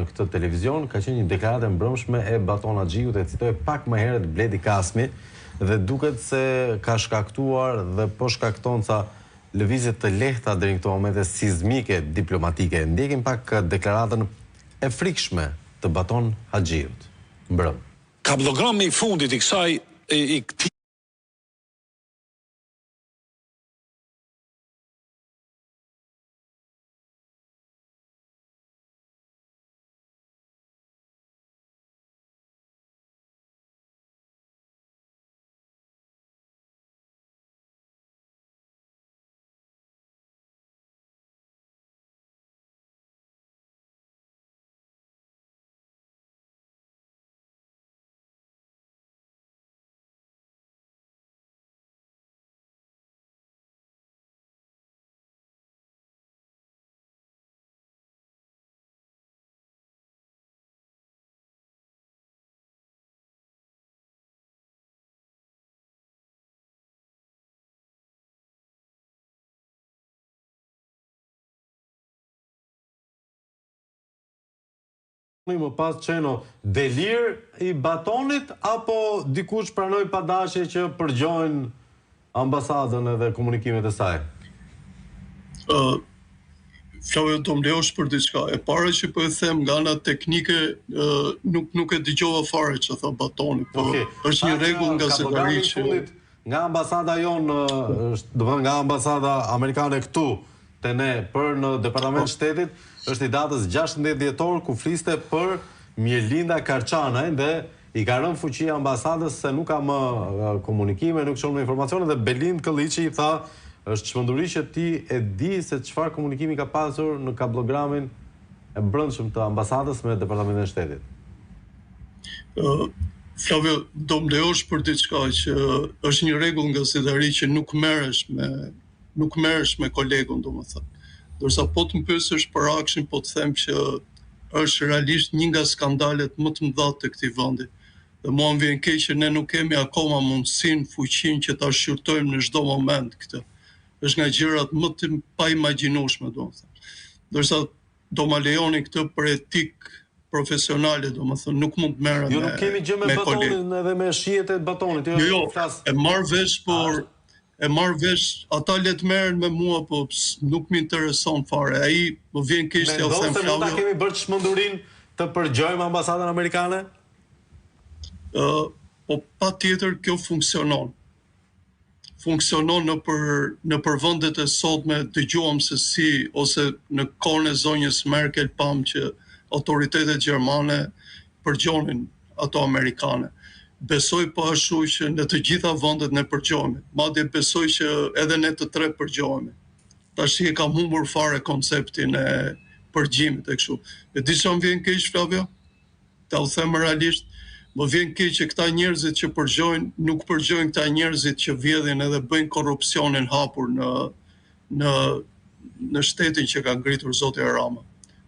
Në këtë televizion ka qenë një deklaratë e mbrëmshme e Baton Haxhiut, e citoj pak më herët Bledi Kasmi, dhe duket se ka shkaktuar dhe po shkakton ca lëvizje të lehta deri në këto momente sismike diplomatike. Ndjekim pak deklaratën e frikshme të Baton Haxhiut. Mbrëm. Kablogrami i fundit i kësaj i këtij më pas qeno delir i Batonit apo dikush pranoi pa dashje që përgjojnë ambasadën edhe komunikimet e saj? Flavio, do më lejosh për diçka. E para që po e them nga ana teknike, nuk e dëgjova fare që tha Batoni, po është një rregull nga gazetari që nga ambasada jonë, domethënë nga ambasada amerikane këtu te ne për në Departament Shtetit, është i datës 16 dhjetor ku fliste për Mjelinda Karçanaj dhe i ka rënë fuqia ambasadës se nuk ka më komunikime, nuk çon më informacione dhe Belind Kolliçi i tha është çmenduri që ti e di se çfarë komunikimi ka pasur në kablogramin e brendshëm të ambasadës me Departamentin e Shtetit. Flavio, do më lejosh për diçka që është një rregull nga gazetari që nuk merresh me kolegun, domethënë. Dorsa po të më pyesësh për Akshin, po të them që është realisht një nga skandalet më të mëdha të këtij vendi. Dhe mua më vjen keq që ne nuk kemi akoma mundësinë, fuqinë që ta shqyrtojmë në çdo moment këtë. Është nga gjërat më të paimagjinueshme, domethënë. Dorsa do ma lejoni këtë për etik profesionale, domethënë nuk mund të merrem Jo, nuk kemi gjë me Batonin edhe me shijet e Batonit. Jo, e marr vesh, por e marr vesh, ata le të merren me mua, po nuk më intereson fare. Ai më vjen keq t'ja them Flavio. Mund ta kemi bërë çmendurinë të përgjojmë ambasadën amerikane? Po patjetër kjo funksionon. Funksionon në për vendet e sotme, dëgjuam se si, ose në kohën e zonjës Merkel pam që autoritetet gjermane përgjonin ato amerikane. Besoj po ashtu që në të gjitha vendet ne përgjohemi. Madje besoj që edhe ne të tre përgjohemi. Tash e kam humbur fare konceptin e përgjimit e kështu. E di çfarë më vjen keq, Flavio? Ta u them realisht, më vjen keq që këta njerëzit që përgjojnë, nuk përgjojnë këta njerëzit që vjedhin edhe bëjnë korrupsionin hapur në shtetin që ka ngritur zoti Rama.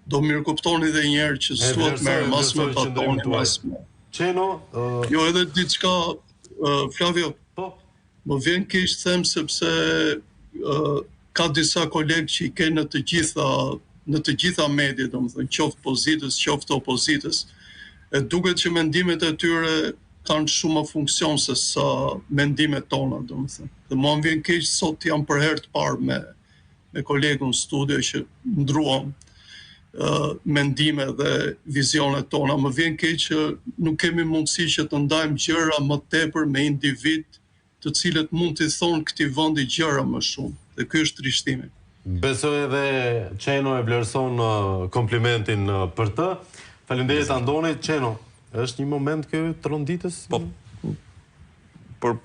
Do mirë kuptoni edhe një herë që s'duhet merrem as me Batonin, as me Qeno, jo, edhe diçka, Flavio, më vjen keq them sepse ka disa kolegë që i ke në të gjitha mediat, domethënë qoftë pozitës, qoftë opozitës, e duket që mendimet e tyre kanë shumë më funksion se sa mendimet tona, domethënë. Dhe mua më vjen keq sot jam për herë të parë me kolegun studio që ndruam mendime dhe vizionet tona. Më vjen keq që nuk kemi mundësi që të ndajmë gjëra më tepër me individ të cilët mund të thonë këtij vendi gjëra më shumë. Dhe ky është trishtimi. Besoj edhe Qeno e vlerëson komplimentin për të. Faleminderit Andoni. Qeno, është një moment ky tronditës? Po, për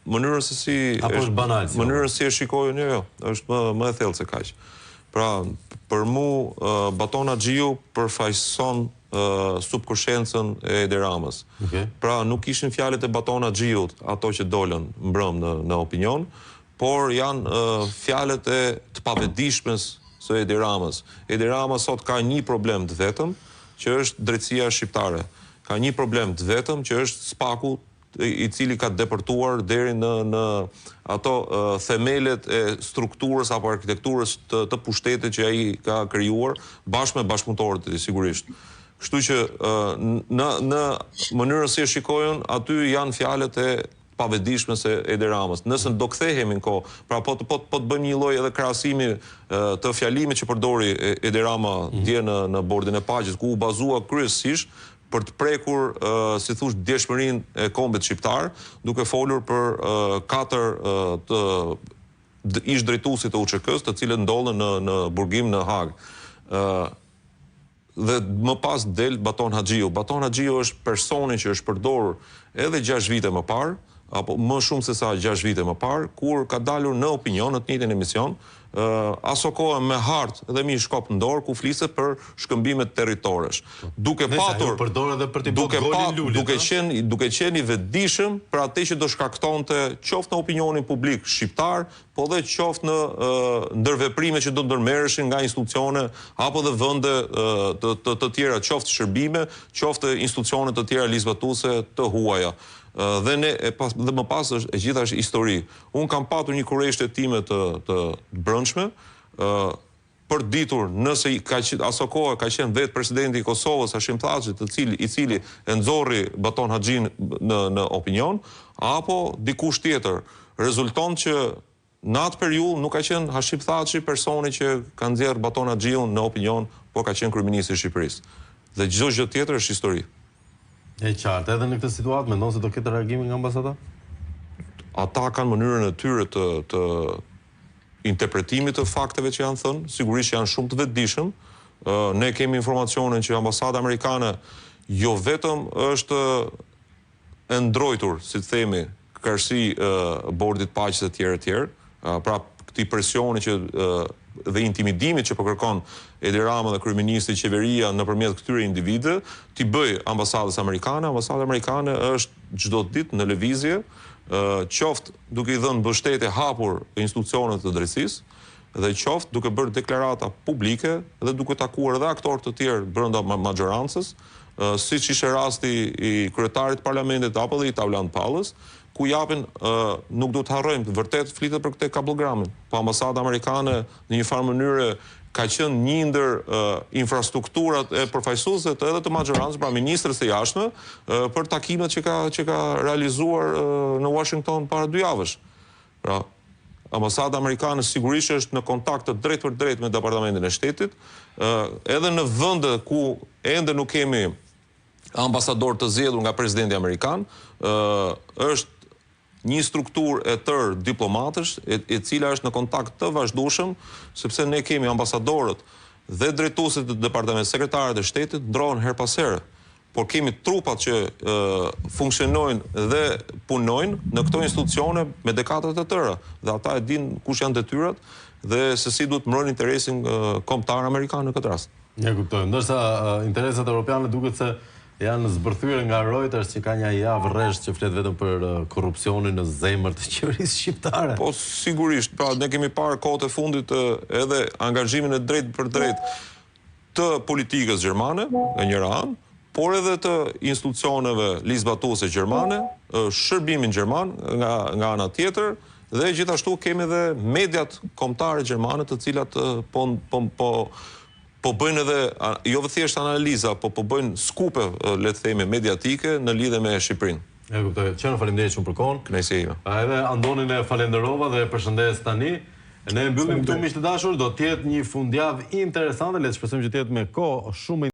mënyrën se si apo është banal? Mënyrën si e shikojnë, jo, është më e thellë se kaq. Pra, për mu, Baton Haxhiu përfaqëson subkonsciencën e Edi Ramës. Pra, nuk ishin fjalët e Baton Haxhiut ato që dolën mbrëm në opinion, por janë fjalët e të pavetdijshmes së Edi Ramës. Edi Rama sot ka një problem të vetëm, që është drejtësia shqiptare. Ka një problem të vetëm, që është SPAK-u, i cili ka depërtuar deri në ato themelet e strukturës apo arkitekturës të pushtetit që ai ka krijuar bashkë me bashkëpunëtorët e tij, sigurisht. Kështu që në mënyrën si e shikojnë, aty janë fjalët e pavetdijshme se Edi Ramës. Nëse do kthehemi në kohë, pra po të bëjmë një lloj edhe krahasimi të fjalimit që përdori Edi Rama dje në bordin e paqes, ku u bazua kryesisht për të prekur, si thush, djeshmërinë e kombit shqiptar, duke folur për 4 të ish drejtuesit të UÇK-s, të cilët ndodhen në burgim në Hag. Dhe më pas del Baton Haxhiu. Baton Haxhiu është personi që është përdorur edhe 6 vite më parë, apo më shumë se sa 6 vite më parë, kur ka dalur në opinion, në të njëjtin emision, aso kohë me hartë dhe mi shkop në dorë, ku fliset për shkëmbimet territoresh. Duke patur, duke qenë i vetëdijshëm për atë që do shkaktonte qoftë në opinionin publik shqiptar, po dhe qoftë në ndërveprime që do ndërmerreshin nga institucione apo dhe vende të tjera, qoftë shërbime, qoftë institucione të tjera ligjvatuese të huaja. Dhe më pas e gjitha është histori. Unë kam patur një kurreshte time të brendshme, për ditur nëse aso kohë ka qenë vetë presidenti i Kosovës, Hashim Thaçi, i cili e nxorri Baton Haxhin në opinion, apo dikush tjetër. Rezulton që në atë periudhë nuk ka qenë Hashim Thaçi personi që ka nxjerrë Baton Haxhiun në opinion, por ka qenë kryeministri i Shqipërisë. Dhe çdo gjë tjetër është histori. E qartë, edhe në këtë situatë mendon se do ketë reagimi nga ambasada? Ata kanë mënyrën e tyre të interpretimit të fakteve që janë thënë, sigurisht janë shumë të vetëdijshëm. Ne kemi informacionin që ambasada amerikane jo vetëm është e ndrojtur, si të themi, kërsi bordit paqes e tjerë, pra këtij presioni që dhe intimidimit që po kërkon Edi Rama dhe kryeministri, qeveria nëpërmjet këtyre individëve, t'i bëj ambasadës amerikane. Ambasada amerikane është çdo ditë në lëvizje, qoftë duke i dhënë mbështetje hapur institucioneve të drejtësisë dhe qoftë duke bërë deklarata publike dhe duke takuar edhe aktorë të tjerë brenda maxhorancës, siç ishte rasti i kryetarit të parlamentit apo dhe i Tavlan Pallës, ku japin, nuk do të harrojmë, vërtet flitet për këtë kablogramin. Po ambasada amerikane në një farë mënyrë ka qenë një ndër infrastrukturat e përfaqësuese edhe të maxhorancës, pra ministrës së jashtme, për takimet që ka realizuar në Washington para 2 javësh. Pra, ambasada amerikane sigurisht është në kontakt të drejt për drejt me Departamentin e Shtetit, edhe në vende ku ende nuk kemi ambasador të zgjedhur nga presidenti amerikan, është një strukturë e tërë diplomatësh, e cila është në kontakt të vazhdueshëm, sepse ne kemi ambasadorët dhe drejtuesit të departamentit, sekretarët e shtetit ndrohen her pas here, por kemi trupat që funksionojnë dhe punojnë në këto institucione me dekada të tëra, dhe ata e dinë kush janë detyrat dhe se si duhet mbrojnë interesin kombëtar amerikan në këtë rast. Ne kuptoj. Ndërsa interesat europiane duket se janë zbërthyer nga Reuters, që ka një javë rresht që flet vetëm për korrupsionin në zemër të qeverisë shqiptare. Po sigurisht, pra ne kemi parë kohët e fundit edhe angazhimin e drejtë për drejtë të politikës gjermane nga njëra anë, por edhe të institucioneve ligjvatuese gjermane, shërbimin gjerman nga ana tjetër, dhe gjithashtu kemi edhe mediat kombëtare gjermane, të cilat po bëjnë edhe, jo thjesht analiza, po bëjnë skupe, le të themi, mediatike në lidhje me Shqipërinë. E kuptoj. Qenë faleminderit shumë për kohën. Kënaqësi ime. Edhe Andonin e falenderova dhe e përshëndes tani. Ne mbyllim këtu, miq të dashur, do të jetë një fundjavë interesante, le të shpresojmë që të jetë me kohë shumë